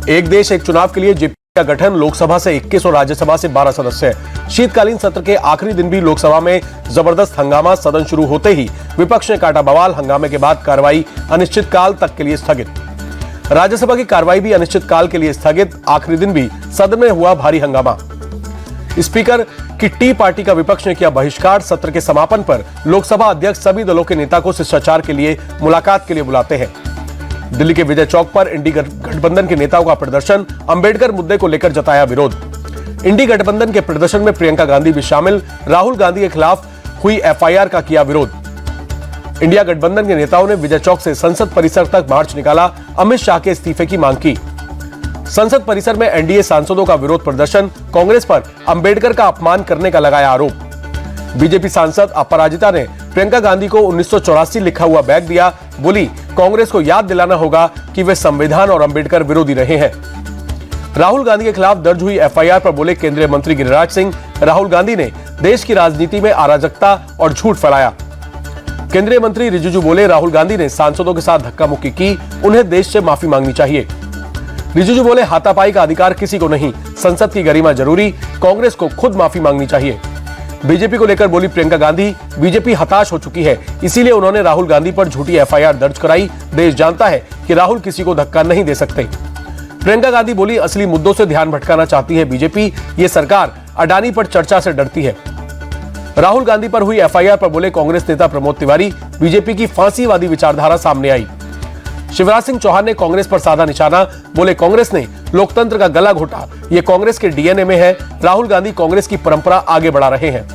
एक देश एक चुनाव के लिए जेपी का गठन, लोकसभा से 21 और राज्यसभा से 12 सदस्य। शीतकालीन सत्र के आखिरी दिन भी लोकसभा में जबरदस्त हंगामा। सदन शुरू होते ही विपक्ष ने काटा बवाल। हंगामे के बाद कार्रवाई अनिश्चितकाल तक के लिए स्थगित। राज्यसभा की कार्रवाई भी अनिश्चितकाल के लिए स्थगित। आखिरी दिन भी सदन में हुआ भारी हंगामा। स्पीकर की टी पार्टी का विपक्ष ने किया बहिष्कार। सत्र के समापन पर लोकसभा अध्यक्ष सभी दलों के नेता को शिष्टाचार के लिए मुलाकात के लिए बुलाते हैं। दिल्ली के विजय चौक पर इंडी गठबंधन के नेताओं का प्रदर्शन। अंबेडकर मुद्दे को लेकर जताया विरोध। इंडी गठबंधन के प्रदर्शन में प्रियंका गांधी भी शामिल। राहुल गांधी के खिलाफ हुई एफआईआर का किया विरोध। इंडिया गठबंधन के नेताओं ने विजय चौक से संसद परिसर तक मार्च निकाला। अमित शाह के इस्तीफे की मांग की। संसद परिसर में एनडीए सांसदों का विरोध प्रदर्शन। कांग्रेस पर अंबेडकर का अपमान करने का लगाया आरोप। बीजेपी सांसद अपराजिता ने प्रियंका गांधी को 1984 लिखा हुआ बैग दिया। बोली, कांग्रेस को याद दिलाना होगा कि वे संविधान और अंबेडकर विरोधी रहे हैं। राहुल गांधी के खिलाफ दर्ज हुई एफआईआर पर बोले केंद्रीय मंत्री गिरिराज सिंह, राहुल गांधी ने देश की राजनीति में अराजकता और झूठ फैलाया। केंद्रीय मंत्री रिजिजू बोले, राहुल गांधी ने सांसदों के साथ धक्का मुक्की की, उन्हें देश से माफी मांगनी चाहिए। रिजिजू बोले, हाथापाई का अधिकार किसी को नहीं, संसद की गरिमा जरूरी, कांग्रेस को खुद माफी मांगनी चाहिए। बीजेपी को लेकर बोली प्रियंका गांधी, बीजेपी हताश हो चुकी है, इसीलिए उन्होंने राहुल गांधी पर झूठी एफआईआर दर्ज कराई। देश जानता है कि राहुल किसी को धक्का नहीं दे सकते। प्रियंका गांधी बोली, असली मुद्दों से ध्यान भटकाना चाहती है बीजेपी, ये सरकार अडानी पर चर्चा से डरती है। राहुल गांधी पर हुई एफआईआर पर बोले कांग्रेस नेता प्रमोद तिवारी, बीजेपी की फांसीवादी विचारधारा सामने आई। शिवराज सिंह चौहान ने कांग्रेस पर साधा निशाना। बोले, कांग्रेस ने लोकतंत्र का गला घोटा, ये कांग्रेस के डीएनए में है। राहुल गांधी कांग्रेस की परंपरा आगे बढ़ा रहे हैं।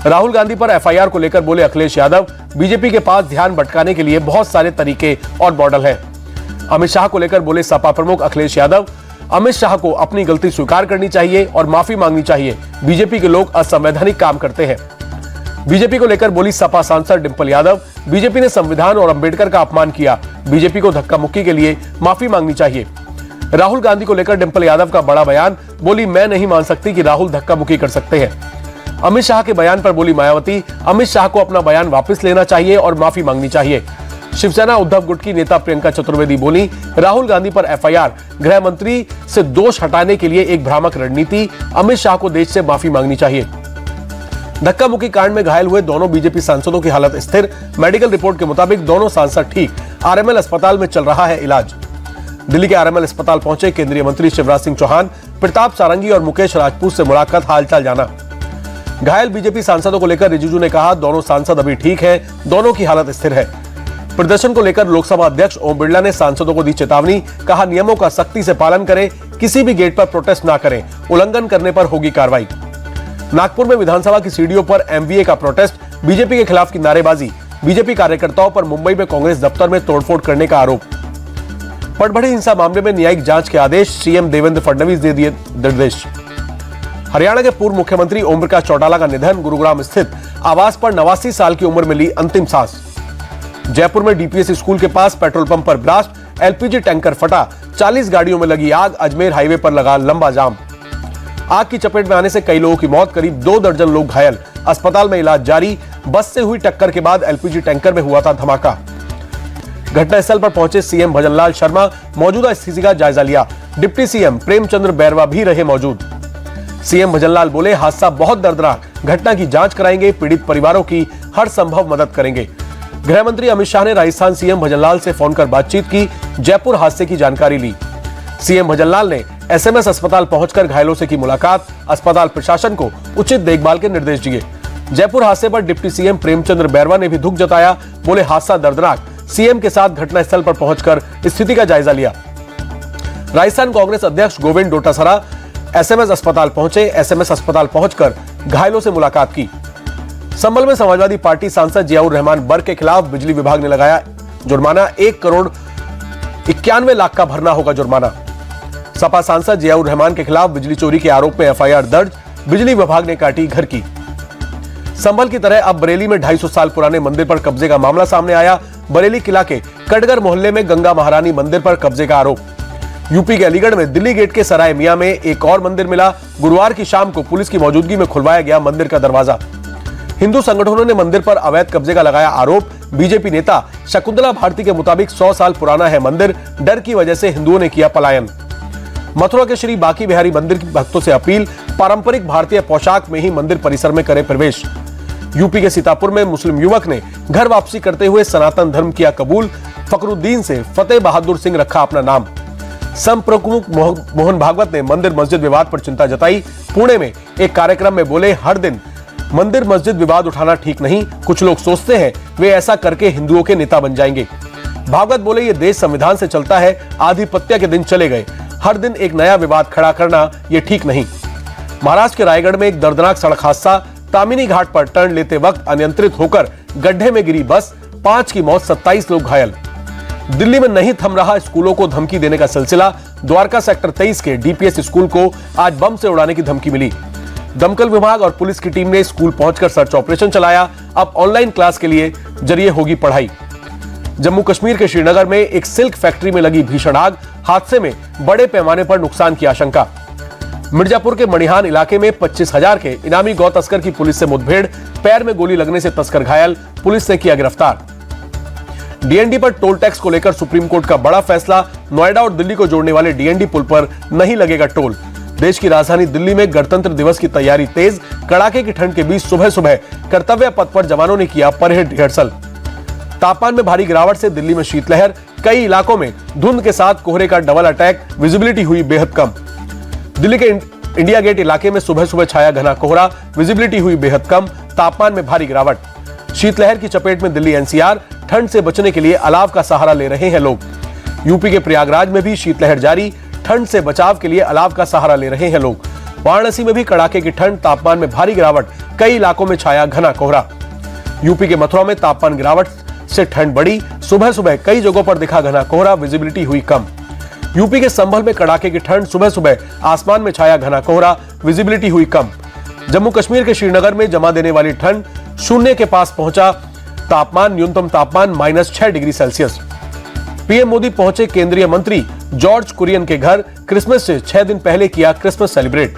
राहुल गांधी पर एफआईआर को लेकर बोले अखिलेश यादव, बीजेपी के पास ध्यान भटकाने के लिए बहुत सारे तरीके और मॉडल हैं। अमित शाह को लेकर बोले सपा प्रमुख अखिलेश यादव, अमित शाह को अपनी गलती स्वीकार करनी चाहिए और माफी मांगनी चाहिए। बीजेपी के लोग असंवैधानिक काम करते हैं। बीजेपी को लेकर बोली सपा सांसद डिंपल यादव, बीजेपी ने संविधान और अंबेडकर का अपमान किया, बीजेपी को धक्का मुक्की के लिए माफी मांगनी चाहिए। राहुल गांधी को लेकर डिंपल यादव का बड़ा बयान। बोली, मैं नहीं मान सकती कि राहुल धक्का मुक्की कर सकते हैं। अमित शाह के बयान पर बोली मायावती, अमित शाह को अपना बयान वापस लेना चाहिए और माफी मांगनी चाहिए। शिवसेना उद्धव गुट की नेता प्रियंका चतुर्वेदी बोली, राहुल गांधी पर एफआईआर गृह मंत्री से दोष हटाने के लिए एक भ्रामक रणनीति, अमित शाह को देश से माफी मांगनी चाहिए। धक्का मुक्की कांड में घायल हुए दोनों बीजेपी सांसदों की हालत स्थिर। मेडिकल रिपोर्ट के मुताबिक दोनों सांसद ठीक, आरएमएल अस्पताल में चल रहा है इलाज। दिल्ली के आरएमएल अस्पताल पहुंचे केंद्रीय मंत्री शिवराज सिंह चौहान, प्रताप सारंगी और मुकेश राजपूत से मुलाकात, हालचाल जाना। घायल बीजेपी सांसदों को लेकर रिजिजू ने कहा, दोनों सांसद अभी ठीक हैं, दोनों की हालत स्थिर है। प्रदर्शन को लेकर लोकसभा अध्यक्ष ओम बिरला ने सांसदों को दी चेतावनी। कहा, नियमों का सख्ती से पालन करें, किसी भी गेट पर प्रोटेस्ट ना करें, उल्लंघन करने पर होगी कार्रवाई। नागपुर में विधानसभा की सीढ़ियों पर एमवीए का प्रोटेस्ट, बीजेपी के खिलाफ की नारेबाजी। बीजेपी कार्यकर्ताओं पर मुंबई में कांग्रेस दफ्तर में तोड़फोड़ करने का आरोप। पटभड़ी हिंसा मामले में न्यायिक जांच के आदेश, सीएम देवेंद्र फडणवीस दे दिए निर्देश। हरियाणा के पूर्व मुख्यमंत्री ओम प्रकाश चौटाला का निधन, गुरुग्राम स्थित आवास पर 89 साल की उम्र में ली अंतिम सांस। जयपुर में डीपीएस स्कूल के पास पेट्रोल पंप पर ब्लास्ट, एलपीजी टैंकर फटा, 40 गाड़ियों में लगी आग, अजमेर हाईवे पर लगा लंबा जाम। आग की चपेट में आने से कई लोगों की मौत, करीब 2 दर्जन लोग घायल, अस्पताल में इलाज जारी। बस से हुई टक्कर के बाद एलपीजी टैंकर में हुआ था धमाका। घटनास्थल पर पहुंचे सीएम भजनलाल शर्मा, मौजूदा स्थिति का जायजा लिया। डिप्टी सीएम प्रेमचंद्र बैरवा भी रहे मौजूद। सीएम भजनलाल बोले, हादसा बहुत दर्दनाक, घटना की जांच कराएंगे, पीड़ित परिवारों की हर संभव मदद करेंगे। गृह मंत्री अमित शाह ने राजस्थान सीएम भजनलाल से फोन कर बातचीत की, जयपुर हादसे की जानकारी ली। सीएम भजनलाल ने एसएमएस अस्पताल पहुंचकर घायलों से की मुलाकात, अस्पताल प्रशासन को उचित देखभाल के निर्देश दिए। जयपुर हादसे पर डिप्टी सीएम प्रेमचंद्र बैरवा ने भी दुख जताया। बोले, हादसा दर्दनाक, सीएम के साथ घटनास्थल पर पहुंचकर स्थिति का जायजा लिया। राजस्थान कांग्रेस अध्यक्ष गोविंद डोटासरा एसएमएस अस्पताल पहुंचे, एसएमएस अस्पताल पहुंचकर घायलों से मुलाकात की। संभल में समाजवादी पार्टी सांसद जियाउर रहमान बर्क के खिलाफ बिजली विभाग ने लगाया जुर्माना, 1 करोड़ 91 लाख का भरना होगा जुर्माना। सपा सांसद जियाउर रहमान के खिलाफ बिजली चोरी के आरोप में एफआईआर दर्ज, बिजली विभाग ने काटी घर की। संभल की तरह अब बरेली में 250 साल पुराने मंदिर पर कब्जे का मामला सामने आया। बरेली किला के कटगर मोहल्ले में गंगा महारानी मंदिर पर कब्जे का आरोप। यूपी के अलीगढ़ में दिल्ली गेट के सराय मियां में एक और मंदिर मिला। गुरुवार की शाम को पुलिस की मौजूदगी में खुलवाया गया मंदिर का दरवाजा। हिंदू संगठनों ने मंदिर पर अवैध कब्जे का लगाया आरोप। बीजेपी नेता शकुंतला भारती के मुताबिक 100 साल पुराना है मंदिर, डर की वजह से हिंदुओं ने किया पलायन। मथुरा के श्री बांके बिहारी मंदिर के भक्तों से अपील, पारंपरिक भारतीय पोशाक में ही मंदिर परिसर में करे प्रवेश। यूपी के सीतापुर में मुस्लिम युवक ने घर वापसी करते हुए सनातन धर्म किया कबूल, फखरुद्दीन से फतेह बहादुर सिंह रखा अपना नाम। सम प्रमुख मोहन भागवत ने मंदिर मस्जिद विवाद पर चिंता जताई। पुणे में एक कार्यक्रम में बोले, हर दिन मंदिर मस्जिद विवाद उठाना ठीक नहीं, कुछ लोग सोचते हैं वे ऐसा करके हिंदुओं के नेता बन जाएंगे। भागवत बोले, ये देश संविधान से चलता है, आधिपत्य के दिन चले गए, हर दिन एक नया विवाद खड़ा करना ये ठीक नहीं। महाराष्ट्र के रायगढ़ में एक दर्दनाक सड़क हादसा, तामिनी घाट पर टर्न लेते वक्त अनियंत्रित होकर गड्ढे में गिरी बस, 5 की मौत, 27 लोग घायल। दिल्ली में नहीं थम रहा स्कूलों को धमकी देने का सिलसिला। द्वारका सेक्टर 23 के डीपीएस स्कूल को आज बम से उड़ाने की धमकी मिली। दमकल विभाग और पुलिस की टीम ने स्कूल पहुंचकर सर्च ऑपरेशन चलाया। अब ऑनलाइन क्लास के लिए जरिए होगी पढ़ाई। जम्मू कश्मीर के श्रीनगर में एक सिल्क फैक्ट्री में लगी भीषण आग, हादसे में बड़े पैमाने पर नुकसान की आशंका। मिर्जापुर के मणिहान इलाके में 25,000 के इनामी गौ तस्कर की पुलिस से मुठभेड़, पैर में गोली लगने से तस्कर घायल, पुलिस ने किया गिरफ्तार। डीएनडी पर टोल टैक्स को लेकर सुप्रीम कोर्ट का बड़ा फैसला, नोएडा और दिल्ली को जोड़ने वाले डीएनडी पुल पर नहीं लगेगा टोल। देश की राजधानी दिल्ली में गणतंत्र दिवस की तैयारी तेज, कड़ाके की ठंड के बीच सुबह सुबह कर्तव्य पथ पर जवानों ने किया परेड रिहर्सल। तापमान में भारी गिरावट से दिल्ली में शीतलहर, कई इलाकों में धुंध के साथ कोहरे का डबल अटैक, विजिबिलिटी हुई बेहद कम। दिल्ली के इंडिया गेट इलाके में सुबह सुबह छाया घना कोहरा, विजिबिलिटी हुई बेहद कम, तापमान में भारी गिरावट। शीतलहर की चपेट में दिल्ली एनसीआर, ठंड से बचने के लिए अलाव का सहारा ले रहे हैं लोग। यूपी के प्रयागराज में भी शीतलहर जारी, ठंड से बचाव के लिए अलाव का सहारा ले रहे हैं लोग। वाराणसी में भी कड़ाके की ठंड, तापमान में भारी गिरावट, कई इलाकों में छाया घना कोहरा। यूपी के मथुरा में तापमान गिरावट से ठंड बढ़ी, सुबह सुबह कई जगहों पर दिखा घना कोहरा, विजिबिलिटी हुई कम। यूपी के संभल में कड़ाके की ठंड, सुबह सुबह आसमान में छाया घना कोहरा, विजिबिलिटी हुई कम। जम्मू कश्मीर के श्रीनगर में जमा देने वाली ठंड शून्य के पास पहुंचा, तापमान न्यूनतम तापमान -6 डिग्री सेल्सियस। पीएम मोदी पहुंचे केंद्रीय मंत्री जॉर्ज कुरियन के घर, क्रिसमस से 6 दिन पहले किया क्रिसमस सेलिब्रेट।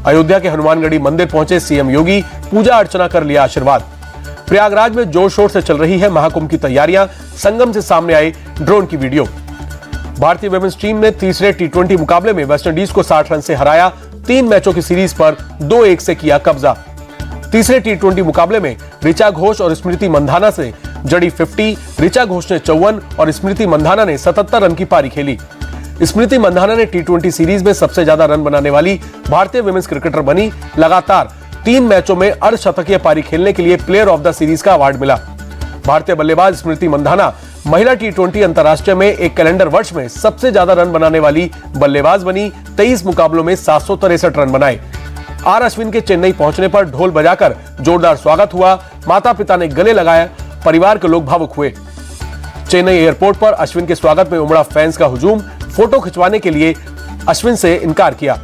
अयोध्या के हनुमानगढ़ी मंदिर पहुंचे सीएम योगी, पूजा अर्चना कर लिया आशीर्वाद। प्रयागराज में जोर शोर से चल रही है महाकुंभ की तैयारियां, संगम से सामने आई ड्रोन की वीडियो। भारतीय वुमेन्स टीम ने तीसरे टी20 मुकाबले में वेस्टइंडीज को 60 रन से हराया, 3 मैचों की सीरीज पर 2-1 से किया कब्जा। तीसरे टी20 मुकाबले में ऋचा घोष और स्मृति मंधाना से जड़ी 50, ऋचा घोष ने 54 और स्मृति मंधाना ने 77 रन की पारी खेली। स्मृति मंधाना ने टी20 सीरीज में सबसे ज्यादा रन बनाने वाली भारतीय वुमेन्स क्रिकेटर बनी। लगातार 3 मैचों में अर्धशतकीय पारी खेलने के लिए प्लेयर ऑफ द सीरीज का अवार्ड मिला। भारतीय बल्लेबाज स्मृति मंधाना महिला टी20 अंतर्राष्ट्रीय में एक कैलेंडर वर्ष में सबसे ज्यादा रन बनाने वाली बल्लेबाज बनी। 23 मुकाबलों में 763 रन बनाए। आर अश्विन के चेन्नई पहुंचने पर ढोल बजाकर जोरदार स्वागत हुआ, माता पिता ने गले लगाया, परिवार के लोग भावुक हुए। चेन्नई एयरपोर्ट पर अश्विन के स्वागत में उमड़ा फैंस का हुजूम, फोटो खिंचवाने के लिए अश्विन से इनकार किया।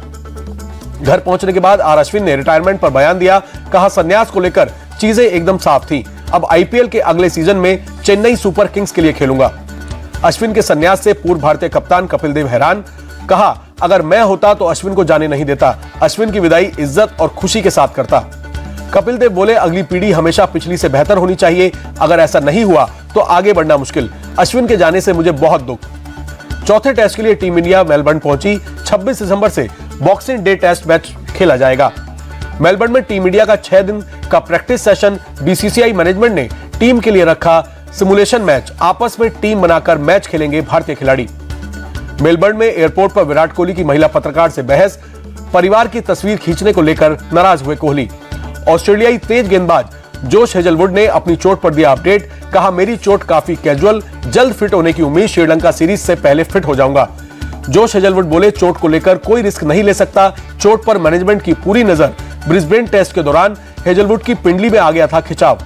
घर पहुंचने के बाद आर अश्विन ने रिटायरमेंट पर बयान दिया, कहा संन्यास को लेकर चीजें एकदम साफ थी, अब आईपीएल के अगले सीजन में चेन्नई सुपर किंग्स के लिए खेलूंगा। अश्विन के संन्यास से पूर्व भारतीय कप्तान कपिल देव हैरान, कहा अगर मैं होता तो अश्विन को जाने नहीं देता, अश्विन की विदाई इज्जत और खुशी के साथ करता। कपिल देव बोले अगली पीढ़ी हमेशा पिछली से बेहतर होनी चाहिए, अगर ऐसा नहीं हुआ तो आगे बढ़ना मुश्किल, अश्विन के जाने से मुझे बहुत दुख। चौथे टेस्ट के लिए टीम इंडिया मेलबर्न पहुंची, 26 दिसंबर से बॉक्सिंग डे टेस्ट मैच खेला जाएगा। मेलबर्न में टीम इंडिया का 6 दिन का प्रैक्टिस सेशन, बीसीसीआई मैनेजमेंट ने टीम के लिए रखा सिमुलेशन मैच, आपस में टीम बनाकर मैच खेलेंगे भारतीय खिलाड़ी। मेलबर्न में एयरपोर्ट पर विराट कोहली की महिला पत्रकार से बहस, परिवार की तस्वीर खींचने को लेकर नाराज हुए कोहली। ऑस्ट्रेलियाई तेज गेंदबाज जोश हेजलवुड ने अपनी चोट पर दिया अपडेट, कहा मेरी चोट काफी कैजुअल, जल्द फिट होने की उम्मीद, श्रीलंका सीरीज से पहले फिट हो जाऊंगा। जोश हेजलवुड बोले चोट को लेकर कोई रिस्क नहीं ले सकता, चोट पर मैनेजमेंट की पूरी नजर। ब्रिस्बेन टेस्ट के दौरान हेजलवुड की पिंडली में आ गया था खिंचाव।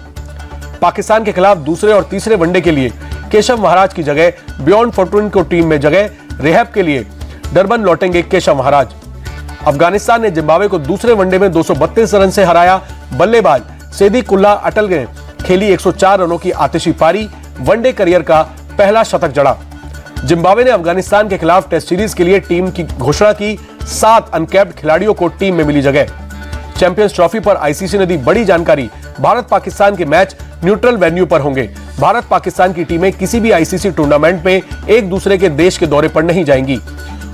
पाकिस्तान के खिलाफ दूसरे और तीसरे वनडे के लिए केशव महाराज की जगह बियॉन्ड फोर्टून को टीम में जगह, रिहैब के लिए डरबन लौटेंगे केशव महाराज। अफगानिस्तान ने जिम्बाब्वे को दूसरे वनडे में 232 रन से हराया। बल्लेबाज सेदी कुल्ला अटल ने खेली 104 रनों की आतिशी पारी, वनडे करियर का पहला शतक जड़ा। जिम्बाब्वे ने अफगानिस्तान के खिलाफ टेस्ट सीरीज के लिए टीम की घोषणा की, 7 अनकैप्ड खिलाड़ियों को टीम में मिली जगह। चैंपियंस ट्रॉफी पर आईसीसी ने दी बड़ी जानकारी, भारत पाकिस्तान के मैच न्यूट्रल वेन्यू पर होंगे। भारत पाकिस्तान की टीमें किसी भी आईसीसी टूर्नामेंट में एक दूसरे के देश के दौरे पर नहीं जाएंगी।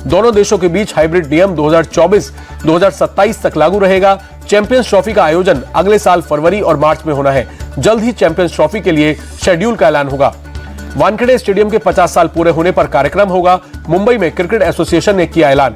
दोनों देशों के बीच हाइब्रिड नियम 2024-2027 तक लागू रहेगा। चैंपियंस ट्रॉफी का आयोजन अगले साल फरवरी और मार्च में होना है। जल्द ही चैंपियंस ट्रॉफी के लिए शेड्यूल का ऐलान होगा। वानखेड़े स्टेडियम के 50 साल पूरे होने पर कार्यक्रम होगा। मुंबई में क्रिकेट एसोसिएशन ने किया ऐलान।